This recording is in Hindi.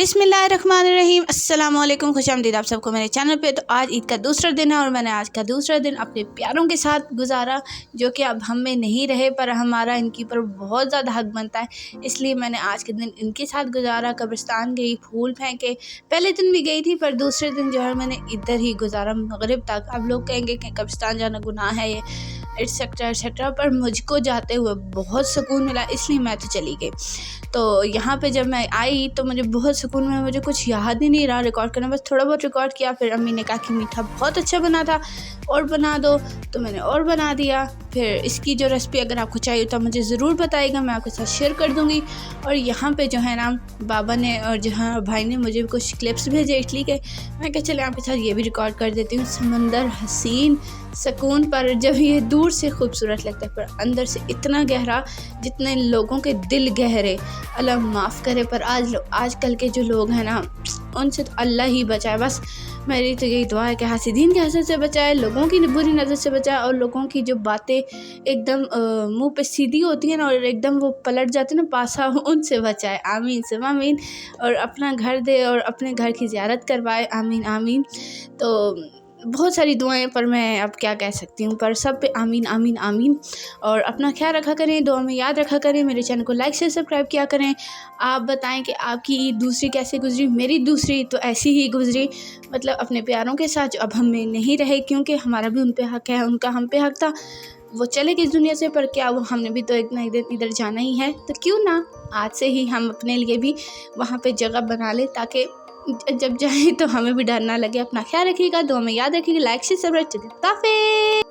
बिस्मिल्लाहिर्रहमानिर्रहीम, अस्सलाम वालेकुम, खुशामदीद आप सबको मेरे चैनल पे। तो आज ईद का दूसरा दिन है और मैंने आज का दूसरा दिन अपने प्यारों के साथ गुजारा, जो कि अब हम में नहीं रहे, पर हमारा इनके ऊपर बहुत ज़्यादा हक बनता है, इसलिए मैंने आज के दिन इनके साथ गुजारा। कब्रिस्तान गई, फूल फेंके। पहले दिन भी गई थी, पर दूसरे दिन जो है मैंने इधर ही गुजारा, मगरिब तक। अब लोग कहेंगे कि कब्रिस्तान जाना गुनाह है, ये एटसेट्रा एटसेट्रा, पर मुझको जाते हुए बहुत सुकून मिला, इसलिए मैं तो चली गई। तो यहाँ पे जब मैं आई तो मुझे बहुत सुकून मिला। मुझे कुछ याद ही नहीं रहा रिकॉर्ड करना, बस थोड़ा बहुत रिकॉर्ड किया। फिर अम्मी ने कहा कि मीठा बहुत अच्छा बना था, और बना दो, तो मैंने और बना दिया। फिर इसकी जो रेसिपी अगर आपको चाहिए तो मुझे ज़रूर बताइएगा, मैं आपके साथ शेयर कर दूँगी। और यहाँ पे जो है ना, बाबा ने और जो है भाई ने मुझे कुछ क्लिप्स भेजे इटली के। मैं कहा चले आपके साथ ये भी रिकॉर्ड कर देती हूँ। समंदर हसीन, सुकून, पर जब ये दूर से खूबसूरत लगता है, पर अंदर से इतना गहरा जितने लोगों के दिल गहरे। अल्लाह माफ़ करे, पर आजकल के जो लोग हैं ना, उनसे तो अल्लाह ही बचाए। बस मेरी तो यही दुआ है कि हासिदीन के हसद से बचाए, लोगों की बुरी नज़र से बचाए, और लोगों की जो बातें एकदम मुंह पे सीधी होती हैं ना, और एकदम वो पलट जाती है ना पासा, उनसे बचाए। आमीन सब आमीन। और अपना घर दे और अपने घर की ज़ियारत करवाए। आमीन आमीन। तो बहुत सारी दुआएं, पर मैं अब क्या कह सकती हूँ, पर सब पे आमीन आमीन आमीन। और अपना ख्याल रखा करें, दुआ में याद रखा करें। मेरे चैनल को लाइक शेयर सब्सक्राइब किया करें। आप बताएं कि आपकी ईद दूसरी कैसे गुजरी। मेरी दूसरी तो ऐसी ही गुजरी, मतलब अपने प्यारों के साथ, जो अब हम में नहीं रहे, क्योंकि हमारा भी उन पे हक है, उनका हम पे हक था। वो चले गए इस दुनिया से, पर क्या वो हमने भी तो एक ना एक दिन इधर जाना ही है, तो क्यों ना आज से ही हम अपने लिए भी वहाँ पे जगह बना ले, ताकि जब जाए तो हमें भी डर ना लगे। अपना ख्याल रखिएगा, दुआ में याद रखिएगा, लाइक शेयर सब्सक्राइब।